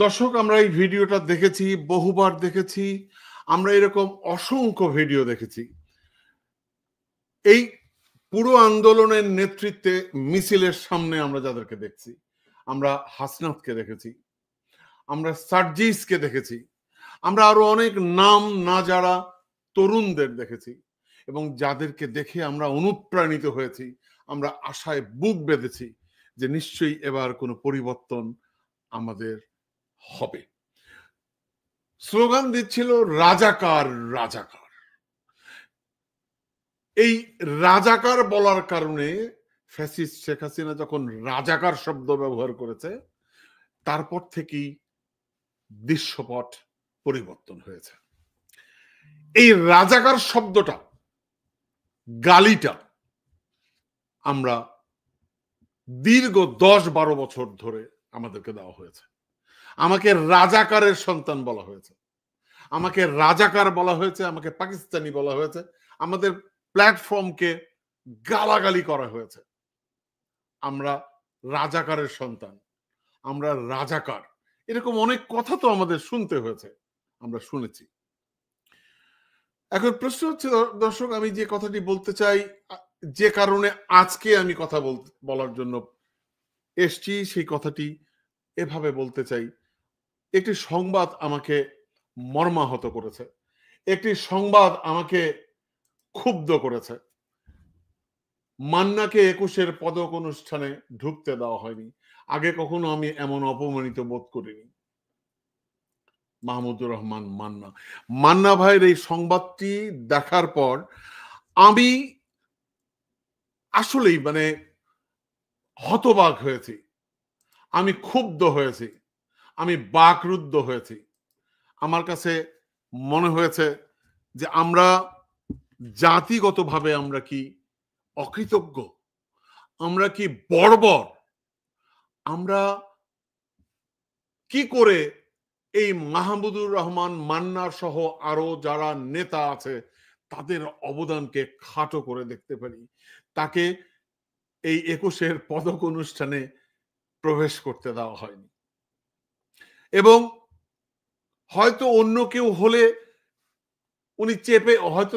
দর্শক, আমরা এই ভিডিওটা দেখেছি, বহুবার দেখেছি। আমরা এরকম অসংখ্য ভিডিও দেখেছি। এই পুরো আন্দোলনের নেতৃত্বে মিছিলের সামনে আমরা যাদেরকে দেখছি, আমরা হাসনাতকে দেখেছি, আমরা সার্জিসকে দেখেছি, আমরা আরো অনেক নাম না যারা তরুণদের দেখেছি, এবং যাদেরকে দেখে আমরা অনুপ্রাণিত হয়েছি। আমরা আশায় বুক বেঁধেছি যে নিশ্চয়ই এবার কোনো পরিবর্তন আমাদের হবে। স্লোগান দিচ্ছিল রাজাকার রাজাকার। এই রাজাকার বলার কারণে ফ্যাসিস্ট শেখ হাসিনা যখন রাজাকার শব্দ ব্যবহার করেছে, তারপর থেকেই দৃশ্যপট পরিবর্তন হয়েছে। এই রাজাকার শব্দটা, গালিটা আমরা দীর্ঘ 10-12 বছর ধরে আমাদেরকে দেওয়া হয়েছে। আমাকে রাজাকারের সন্তান বলা হয়েছে, আমাকে রাজাকার বলা হয়েছে, আমাকে পাকিস্তানি বলা হয়েছে, আমাদের প্ল্যাটফর্মকে গালাগালি করা হয়েছে। আমরা রাজাকারের সন্তান, আমরা রাজাকার, এরকম অনেক কথা তো আমাদের শুনতে হয়েছে, আমরা শুনেছি। এখন প্রশ্ন হচ্ছে দর্শক, আমি যে কথাটি বলতে চাই, যে কারণে আজকে আমি কথা বলার জন্য এসছি, সেই কথাটি এভাবে বলতে চাই। একটি সংবাদ আমাকে মর্মাহত করেছে, একটি সংবাদ আমাকে ক্ষুব্ধ করেছে। মান্নাকে 21-এর পদক অনুষ্ঠানে ঢুকতে দেওয়া হয়নি। আগে কখনো আমি এমন অপমানিত বোধ করিনি। মাহমুদুর রহমান মান্না, মান্না ভাইয়ের এই সংবাদটি দেখার পর আমি আসলেই হতবাক হয়েছি, আমি ক্ষুব্ধ হয়েছি, আমি বাকরুদ্ধ হয়েছি। আমার কাছে মনে হয়েছে যে আমরা জাতিগতভাবে আমরা কি অকৃতজ্ঞ, আমরা কি বর্বর, আমরা কি করে এই মাহমুদুর রহমান মান্না সহ আরো যারা নেতা আছে তাদের অবদানকে খাটো করে দেখতে পারি। তাকে এই 21-এর পদক অনুষ্ঠানে প্রবেশ করতে দেওয়া হয়নি, এবং হয়তো অন্য কেউ হলে উনি হয়তো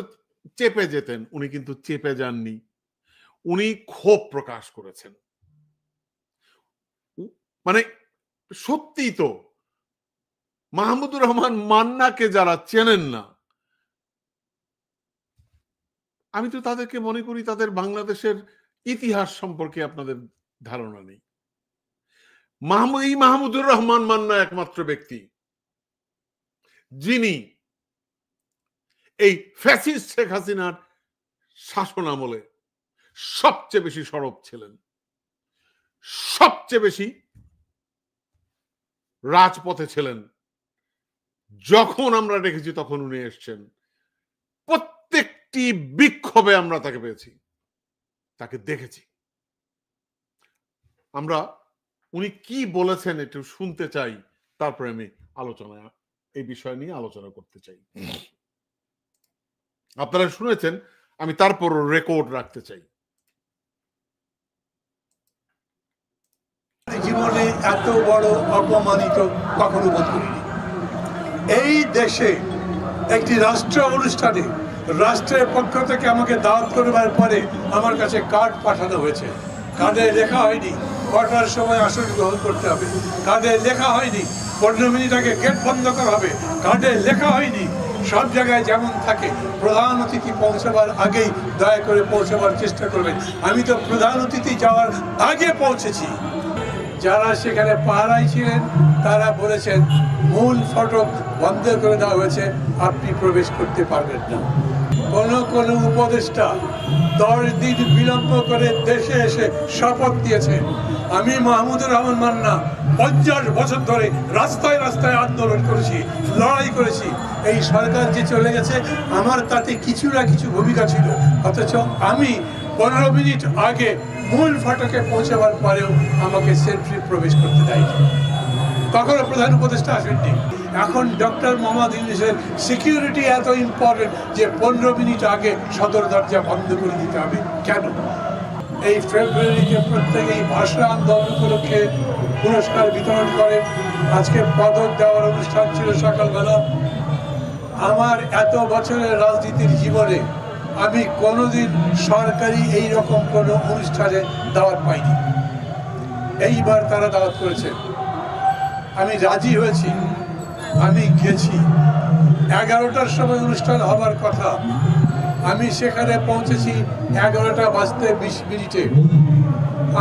চেপে যেতেন, উনি কিন্তু চেপে যাননি। উনি ক্ষোভ প্রকাশ করেছেন। সত্যি তো, মাহমুদুর রহমান মান্নাকে যারা চেনেন না, আমি তো তাদেরকে মনে করি তাদের বাংলাদেশের ইতিহাস সম্পর্কে আপনাদের ধারণা নেই। এই মাহমুদুর রহমান মান্না একমাত্র ব্যক্তি যিনি এই ফ্যাসিস্ট শেখ হাসিনার শাসন আমলে সবচেয়ে বেশি সরব ছিলেন, সবচেয়ে বেশি রাজপথে ছিলেন। যখন আমরা দেখেছি তখন উনি এসছেন, প্রত্যেকটি বিক্ষোভে আমরা তাকে পেয়েছি, তাকে দেখেছি। আমরা উনি কি বলেছেন একটু শুনতে চাই, তারপরে আমি এই বিষয় নিয়ে আলোচনা করতে চাই। আপনারা শুনেছেন, আমি তারপর রেকর্ড রাখতে চাই। জীবনে এত বড় অপমানিত কখনো বোধ করিনি। এই দেশে একটি রাষ্ট্র অনুষ্ঠানে রাষ্ট্রের পক্ষ থেকে আমাকে দাওয়াত করবার পরে আমার কাছে কার্ড পাঠানো হয়েছে। কার্ডে লেখা হয়নি কটার সময় আসন গ্রহণ করতে হবে, কার্ডে লেখা হয়নি 15 মিনিট আগে গেট বন্ধ করা হবে, কার্ডে লেখা হয়নি সব জায়গায় যেমন থাকে প্রধান অতিথি পৌঁছাবার আগেই দয়া করে পৌঁছাবার চেষ্টা করবেন। আমি তো প্রধান অতিথি যাওয়ার আগে পৌঁছেছি। যারা সেখানে পাহারায় ছিলেন তারা বলেছেন মূল ফটক বন্ধ করে দেওয়া হয়েছে, আপনি প্রবেশ করতে পারবেন না। কোন উপদেষ্টা 10 দিন বিলম্ব করে দেশে এসে শপথ দিয়েছেন। আমি মাহমুদুর রহমান মান্না 50 বছর ধরে রাস্তায় রাস্তায় আন্দোলন করেছি, লড়াই করেছি। এই সরকার যে চলে গেছে আমার তাতে কিছু না কিছু ভূমিকা ছিল, অথচ আমি 15 মিনিট আগে মূল ফটকে পৌঁছাবার পরেও আমাকে সেলফি প্রবেশ করতে দেয়নি। কখনো প্রধান উপদেষ্টা আসেননি। এখন ডক্টর মোহাম্মদ ইউনূসের সিকিউরিটি এত ইম্পর্টেন্ট যে 15 মিনিট আগে সদর দরজা বন্ধ করে দিতে হবে কেন? এই ফেব্রুয়ারিতে প্রত্যেকেই ভাষা আন্দোলন উপলক্ষে পুরস্কার বিতরণ করে। আজকে পদক দেওয়ার অনুষ্ঠান ছিল সকালবেলা। আমার এত বছরের রাজনীতির জীবনে আমি কোনোদিন সরকারি এই রকম কোনো অনুষ্ঠানে দাওয়াত পাইনি। এইবার তারা দাওয়াত করেছে, আমি রাজি হয়েছি, আমি গেছি। 11টার সময় অনুষ্ঠান হবার কথা, আমি সেখানে পৌঁছেছি 11টা বাজতে 20 মিনিটে।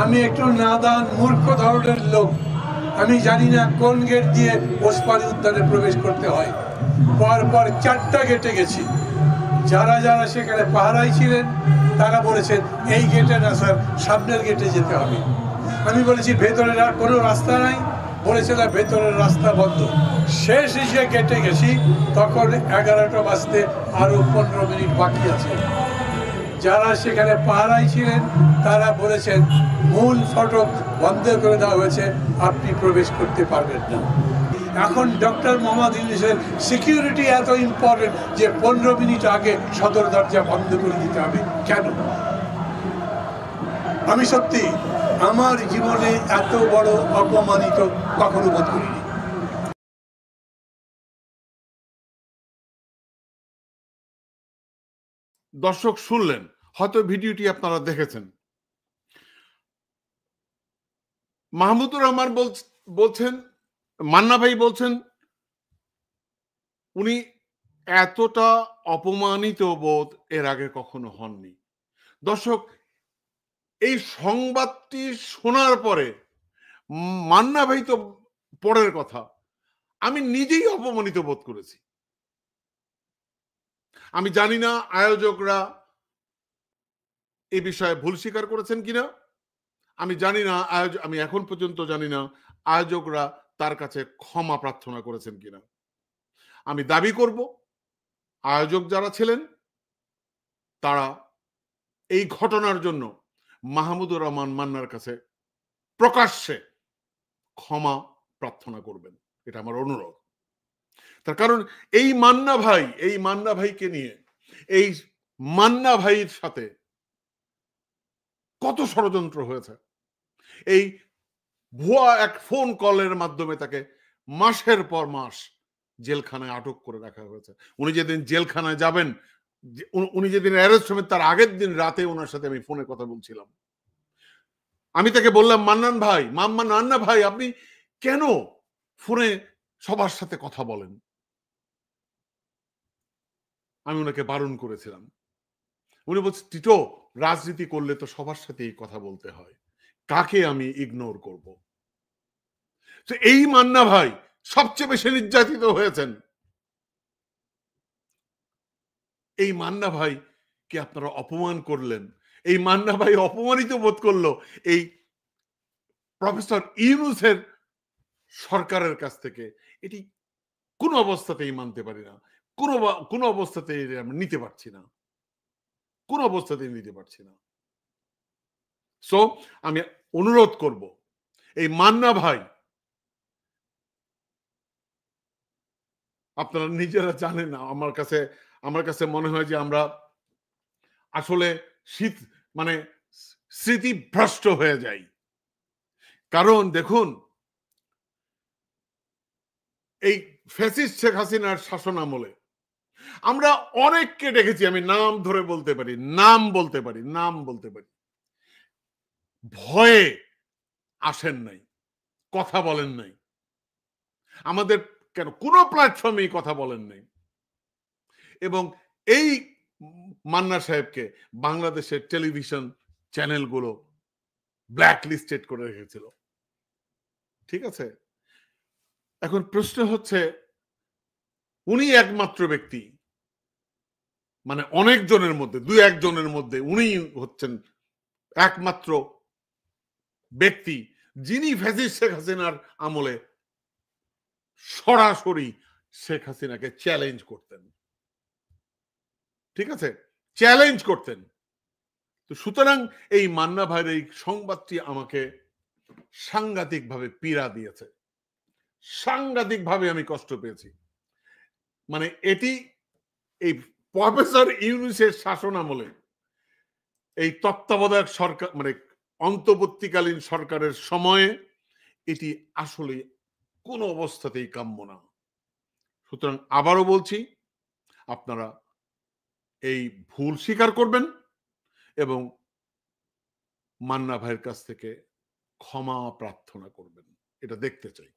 আমি একটু নাদান মূর্খ ধরনের লোক, আমি জানি না কোন গেট দিয়ে ওসমানী উদ্যানে প্রবেশ করতে হয়। পরপর 4টা গেটে গেছি। যারা যারা সেখানে পাহারায় ছিলেন তারা বলেছেন এই গেটে না স্যার, সামনের গেটে যেতে হবে। আমি বলেছি ভেতরের আর কোনো রাস্তা নাই, বলেছে না ভেতরের রাস্তা বন্ধ। শেষ এসে গেটে গেছি, তখন 11টা বাজতে আরো 15 মিনিট বাকি আছে। যারা সেখানে পাহারায় ছিলেন তারা বলেছেন মূল ফটক বন্ধ করে দেওয়া হয়েছে, আপনি প্রবেশ করতে পারবেন না। এখন ডক্টর মোহাম্মদ ইউনূসের সিকিউরিটি এত ইম্পর্টেন্ট যে 15 মিনিট আগে সদর দরজা বন্ধ করে দিতে হবে কেন? আমি সত্যি আমার জীবনে এত বড় অপমানিত কখনো বোধ করিনি। দর্শক শুনলেন, হয়তো ভিডিওটি আপনারা দেখেছেন। মাহমুদুর রহমান বলছেন, মান্না ভাই বলছেন উনি এতটা অপমানিত বোধ এর আগে কখনো হননি। দর্শক, এই সংবাদটি শোনার পরে মান্না ভাই তো পরের কথা, আমি নিজেই অপমানিত বোধ করেছি। আমি জানি না আয়োজকরা এই বিষয়ে ভুল স্বীকার করেছেন কিনা, আমি জানি না আমি এখন পর্যন্ত জানি না আয়োজকরা তার কাছে ক্ষমা প্রার্থনা করেছেন কিনা। আমি দাবি করব আয়োজক যারা ছিলেন তারা এই ঘটনার জন্য মাহমুদুর রহমান মান্নার কাছে প্রকাশ্যে ক্ষমা প্রার্থনা করবেন, এটা আমার অনুরোধ। তার কারণ এই মান্না ভাইকে নিয়ে, এই মান্না ভাইয়ের সাথে কত ষড়যন্ত্র হয়েছে। এই ভুয়া এক ফোন কলের মাধ্যমে তাকে মাসের পর মাস জেলখানায় আটক করে রাখা হয়েছে। উনি যেদিন জেলখানায় যাবেন, উনি যেদিন অ্যারেস্ট হবেন তার আগের দিন রাতে ওনার সাথে আমি ফোনে কথা বলছিলাম। আমি তাকে বললাম, মান্না ভাই আপনি কেন ফোনে সবার সাথে কথা বলেন? আমি ওনাকে বারণ করেছিলাম। উনি বলছে, টিটো, রাজনীতি করলে তো সবার সাথেই কথা বলতে হয়, কাকে আমি ইগনোর করব? তো এই মান্না ভাই সবচেয়ে বেশি নির্যাতিত হয়েছেন। এই মান্না ভাই কে আপনারা অপমান করলেন। এই মান্না ভাই অপমানিত বোধ করলো এই প্রফেসর ইউনূসের সরকারের কাছ থেকে। এটি কোন অবস্থাতেই মানতে পারি না, কোন অবস্থাতেই আমরা নিতে পারছি না, কোন অবস্থাতেই নিতে পারছি না। সো আমি অনুরোধ করব, এই মান্না ভাই, আপনারা নিজেরা জানেন না, আমার কাছে মনে হয় যে আমরা আসলে স্মৃতিভ্রষ্ট হয়ে যাই। কারণ দেখুন, এই ফ্যাসিস্ট শেখ হাসিনার শাসন আমলে আমরা অনেককে দেখেছি, আমি নাম ধরে বলতে পারি, নাম বলতে পারি, ভয়ে আসেন নাই, কথা বলেন নাই, আমাদের কেন কোনো প্ল্যাটফর্মে কথা বলেন নাই। এবং এই মান্না সাহেবকে বাংলাদেশের টেলিভিশন চ্যানেলগুলো ব্ল্যাক লিস্টেড করে রেখেছিল। ঠিক আছে, এখন প্রশ্ন হচ্ছে, উনি একমাত্র ব্যক্তি, মানে অনেকজনের মধ্যে, 2-1 জনের মধ্যে উনি হচ্ছেন একমাত্র ব্যক্তি যিনি ফ্যাসিস্ট শেখ হাসিনার আমলে সরাসরি শেখ হাসিনাকে চ্যালেঞ্জ করতেন। ঠিক আছে, চ্যালেঞ্জ করতেন। তো সুতরাং এই মান্না ভাইয়ের এই সংবাদটি আমাকে সাংঘাতিকভাবে পীড়া দিয়েছে, সাংঘাতিকভাবে আমি কষ্ট পেয়েছি। মানে এটি এই প্রফেসর ইউনূসের শাসন আমলে, এই তত্ত্বাবধায়ক সরকার, মানে অন্তর্বর্তীকালীন সরকারের সময়ে এটি আসলে কোনো অবস্থাতেই কাম্য না। সুতরাং আবারও বলছি, আপনারা এই ভুল স্বীকার করবেন এবং মান্না ভাইয়ের কাছ থেকে ক্ষমা প্রার্থনা করবেন, এটা দেখতে চাই।